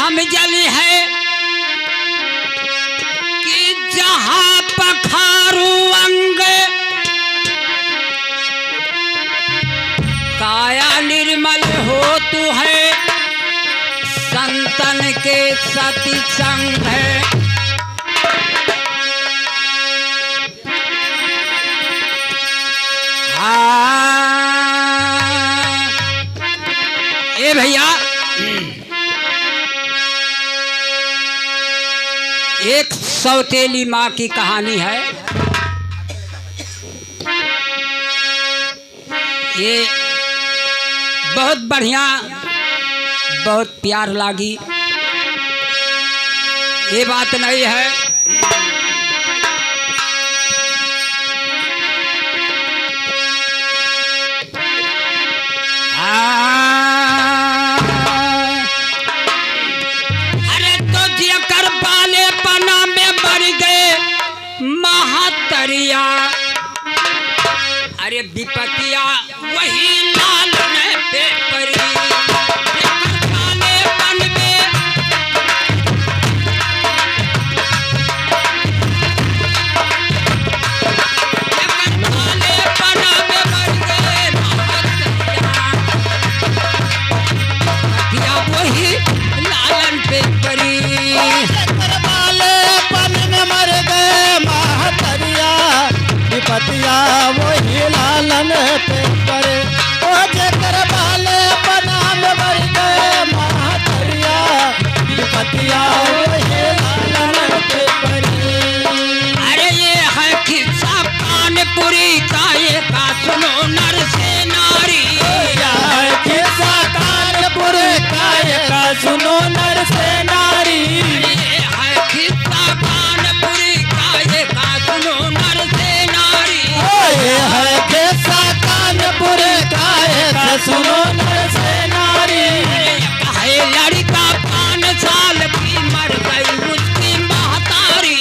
समझली है कि जहां पखारू अंग काया निर्मल हो तू है संतन के सती संग है। ए भैया एक सौतेली माँ की कहानी है। ये बहुत बढ़िया बहुत प्यार लागी। ये बात नहीं है अरे तो जेकर बाले पना में मर गए महातरिया अरे विपतिया वही लाल ने पे परी पतिया वही लालन पे करे ओ जेकर बाले पना में मर गए महातरिया पतिया वही लालन पे करे। अरे ये है किस्सा कानपुरी का ये का सुनो नर से नारी क्या है किस्सा कानपुरी का ये का सुनो नर से नारी। ये है किस्सा कानपुरी का ये का सुनो नर से नारी। ये है किस्सा कानपुर का है सुनो नर से नारी। है लड़का 5 साल की मर गई उसकी महतारी।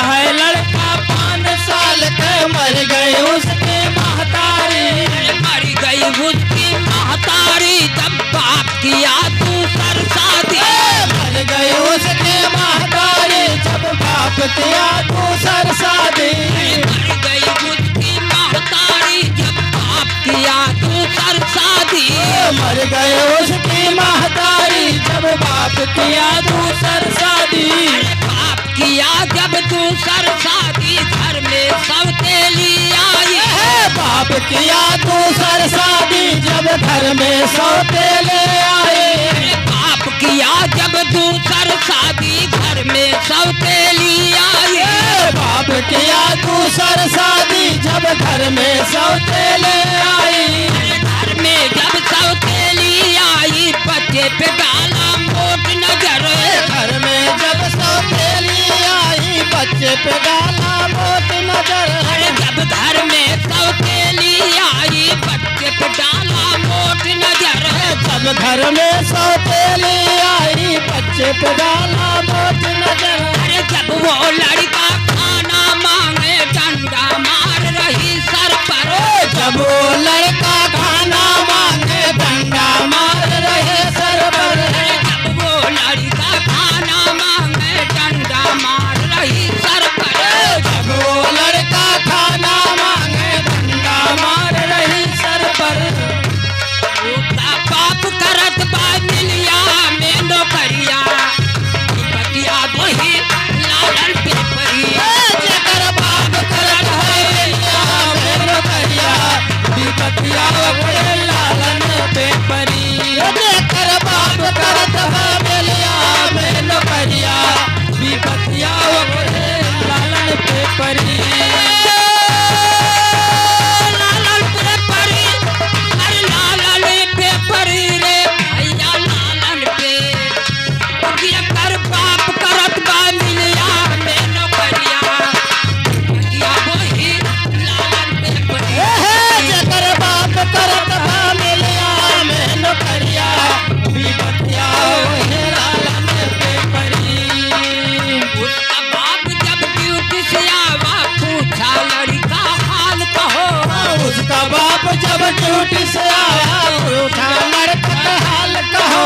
है लड़का 5 साल के मर गई उसकी महतारी। मर गई उसकी महतारी जब बाप किया दूसर शादी। मर गई उसकी महतारी जब बाप किया दूसर शादी। मर गई उसकी महतारी जब बाप किया दूसर शादी। मर गए उसकी महतारी जब बाप किया दूसर शादी। बाप किया जब दूसर शादी घर में सौतेली आई। बाप किया दूसर शादी जब घर में सौतेले आए। बाप किया जब दूसर शादी घर में सौतेली आई। बाप किया दूसर शादी जब घर में सौतेले आई। घर में जब सौतेली आई बच्चे पे डाला मोट नजर। घर में जब सौतेली आई बच्चे पे डाला मोट नजर। जब घर में सौतेली आई बच्चे पे डाला मोट नजर। जब घर में सौतेली आई बच्चे पे डाला मोट नजर। जब वो लड़का खाना मांगे डंडा मार रही सर पर। जब वो लड़का खाना मांगे डंडा मार रहे सर पर। जब वो लड़का खाना मांगे डंडा मार रही सर पर। जब वो लड़का खाना मांगे डंडा मार रही सर पर। उसका बाप करत बा मिलिया में नौकरिया पतिया वही लालन पे परी। जेकर बाप करत है मिलिया में नौकरिया पतिया वही लालन पे परी। जेकर बाप करत है मिलिया में नौकरिया पतिया वही लालन पे परी। लालन पे परी अरे लालन पे परी रे भैया लालन पे। जेकर बाप करत बा मिलिया में नौकरिया पतिया वही लालन पे परी। जेकर बाप करत है मिलिया में नौकरिया पतिया वही लालन पे परी। उसका बाप जब ड्यूटी से आवा पूछा लड़का हाल कहो। उसका बाप जब ड्यूटी से आया पूछा लड़का हाल कहो।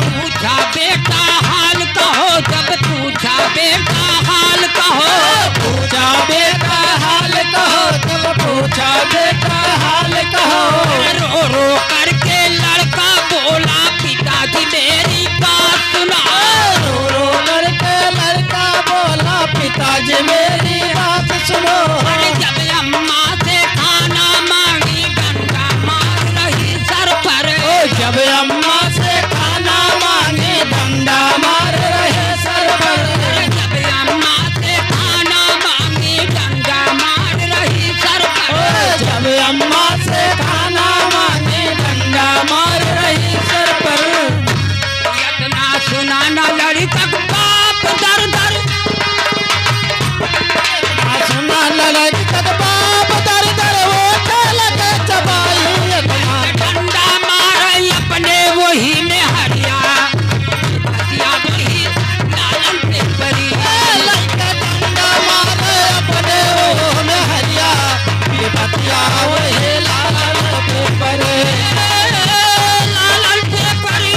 पूछा बेटा बेटा हाल कहो, पूछा बेटा हाल कहो, जब पूछा बेटा हाल कहो। रो रो करके लड़का बोला पिताजी मेरी बात सुना। रो रो लड़के लड़का बोला पिताजी मेरी बात सुनो। जब अम्मा से खाना मांगी डंडा मार रही सर पर। जब अम्मा से खाना मांगी डंडा मार रहे सर पर। जब अम्मा से खाना मांगी डंडा मार रही सर पर। जब अम्मा से खाना मांगी डंडा मार रही सर पर। इतना सुनाना लड़का बाप दर दर। सुना लड़का बाप दर दर वो लगे चबाई। डंडा मारे अपने वही में हरिया, हरिया वही लालन पे परी। लड़का डंडा मारे अपने वो में हरिया, ये बतिया वही लालन पे परे। लालन पे परी,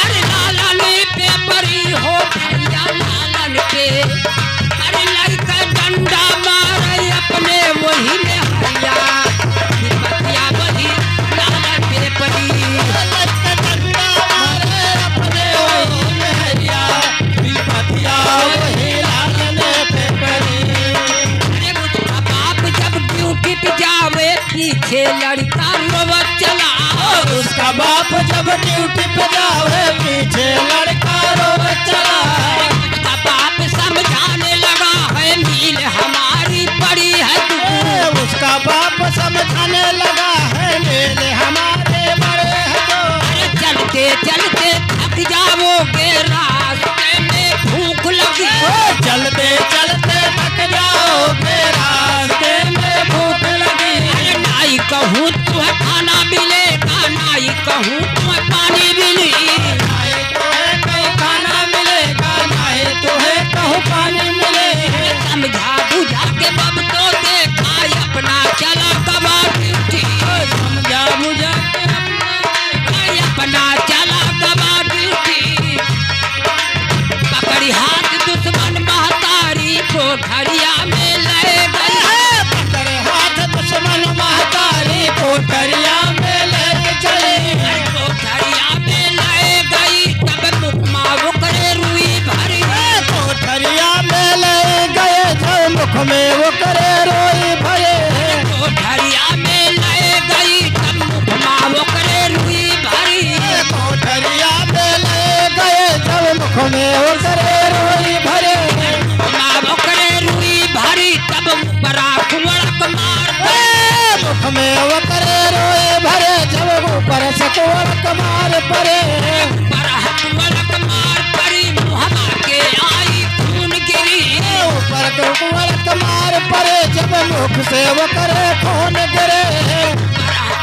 अरे लालन पे परी हो भैया लालन पे। अरे लड़का डंडा मारे अपने वही में हरिया, बतिया वही लालन पे परी। लड़का डंडा मारे अपने वो में हरिया, ये बतिया वही लालन पे परे। अरे उसका बाप जब ड्यूटी पे जावे पीछे लड़का रोवत चला। उसका बाप जब ड्यूटी पे जावे पीछे लड़का रोवत चला। उसका बाप समझाने लगा है मील हमारी पड़ी है दूर। उसका बाप समझाने लगा है मेले हमारे बड़े हैं तो। अरे चलते चलते थक जाओगे रास्ते में भूख लगी। चलते चलते थक जाओगे रास्ते में भूख लगी। अरे नाई कहूँ तुम्हें खाना मिलेगा, नाई कहूँ तुम्हें पानी मिली। नाहे तो है कहीं खाना मिलेगा, नाहे तो है कहूँ पानी मिले। समझा बुझा के बब तो देखा अपना चला कबा ड्यूटी। समझा बुझा के अपना चला कबा ड्यूटी। पकड़ी हाथ दुश्मन महतारी कोठरिया में ले गई। पकड़े हाथ दुश्मन महतारी कोठरिया में ले चली। कोठरिया में ले गई तब मुखमा उकरे रुई भरी। कोठरिया में ले गए जब मुख में वो करे रोई भरे। कोठरिया में ले गई तब मुखमा उकरे रुई भरी। कोठरिया में ले गए जब मुख में वो करे रोई भरे। मुखमा उकरे रुई भरी तब ऊपरा कुंवड़क मार पड़े। मुख में वो करे रोई भरे जब ऊपर से कुंवड़क मार पड़े। कुंवड़क मार पड़ी मुहमा के आई खून गिरी। ऊपर के कुंवड़क मार पड़े जब मुख से वो करे खून गिरे।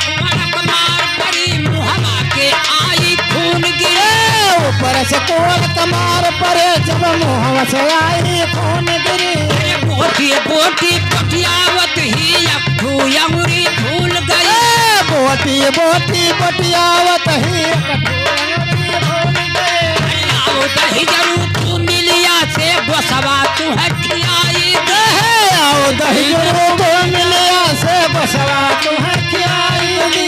कुंवड़क मार पड़ी मुहमा के आई खून गिरी। ऊपर से कुंवड़क मार पड़े जब मुँह से आई खून गिरी। बोटी बोटी पटियावत ही अखू अंगुरी भूल गई। बोटी बोटी बटियावत ही भूल गए। आओ दही जरूर तू मिलिया से बसवा तू है खियाई दे। आओ दही तो मिलिया से बसवा तुम्हें खियाई दी।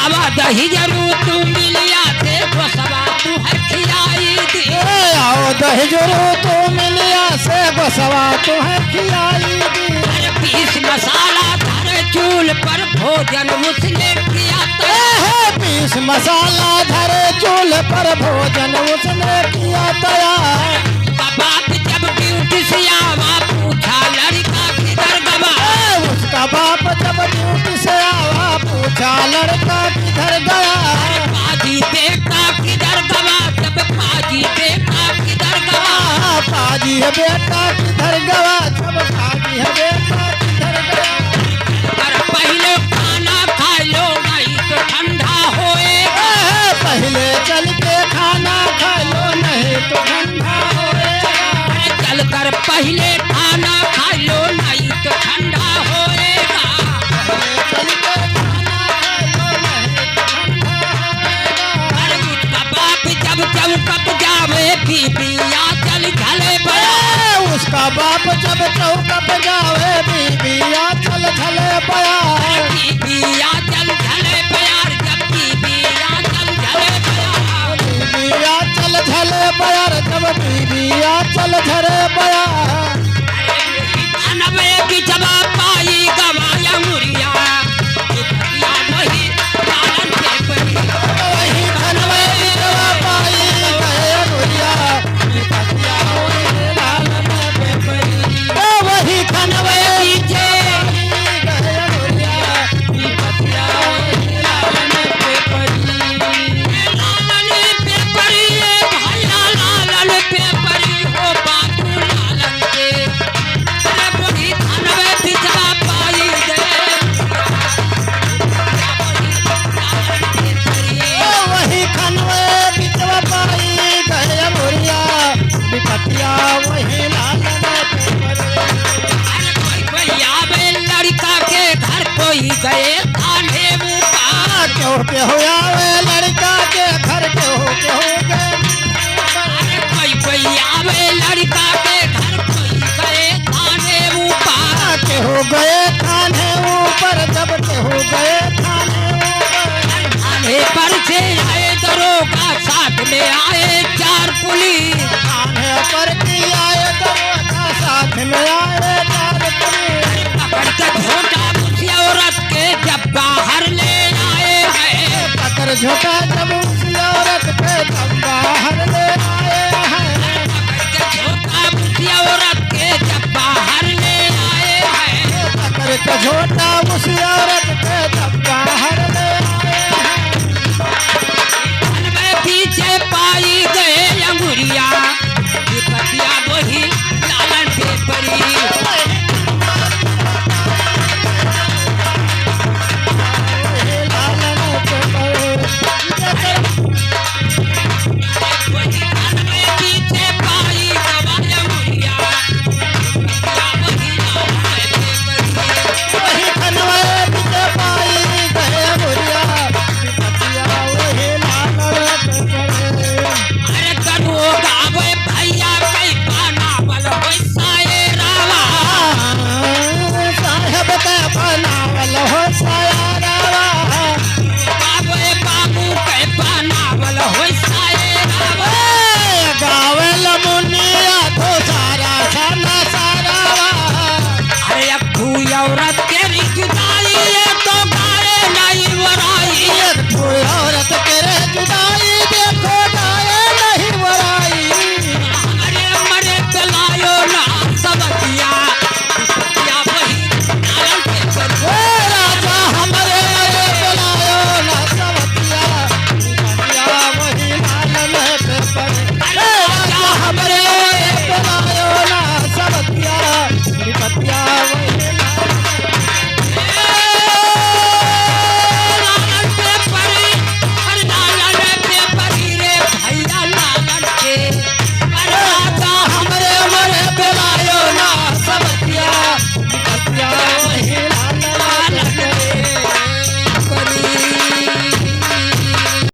आवा दही जरूर तू मिलिया से बसवा तू है खियाई दी। आओ दही तो मिलिया से बसवा तुम्हें खियाई दी। अरे पीस मसाला धरे चूल पर भोजन उसने किया तैयार। पीस मसाला धरे चूल्हे पर भोजन उसने किया तैयार। बाप जब ड्यूटी से आवा पूछा लड़का किधर गवा। उसका बाप जब ड्यूटी से आवा पूछा लड़का किधर गया। पाजी बेटा किधर गवा, जब पाजी बेटा किधर गवा। पाजी है बेटा किधर गवा, जब पाजी है बेटा किधर गया। पर पहले खाना खा लो नहीं तो ठंडा होएगा। पहले चल के खाना खा लो नहीं तो ठंडा होएगा। चल कर पहले खाना खा लो नहीं तो ठंडा होएगा। पहले चल के खाना खा लो नहीं तो ठंडा होएगा। अरे उसका बाप जब जब कब जावे बीबिया चल झले बड़े। जब चौक पे जावे बीबिया चल झले प्यार बीबिया चल झले प्यार जब बीबिया चल झले प्यार बीबिया चल झले प्यार जब बीबिया चल झले प्यार अनबे की जवाब पाई गवाया मुरिया पिपतिया वही लालन के परी वही खनवे बिरवा पाई गए मुरिया विपतिया वही लालन पे परी वही खनवे पीछे गए मुरिया विपतिया वही लालन पे परी लालन पे परी भैया लालन पे परी हो बाबू लालन के अरे वही अनबे की जवाब पाई वही खनवे बिचवा पाई गए मुरिया विपतिया वही लालन पे परी कोई आवे लड़का के घर कोई गए खाने मुका क्यों के होया वे लड़का के घर क्यों के हो गए कोई आवे लड़का के घर कोई गए खाने मुका के हो गए खाने ऊपर जब के हो गए खाने ऊपर खाने पर से आए दरोगा साथ में आए चार पुलिस खाने पर की आए दरोगा साथ में आए चार पुलिस पकड़ के झोटा उसी औरत के जब बाहर ले आए हैं पकड़ झोटा जब उस औरत पे जब बाहर ले आए हैं पकड़ के झोटा उसी औरत के जब बाहर ले आए हैं पकड़ के झोटा उस औरत पे जब बाहर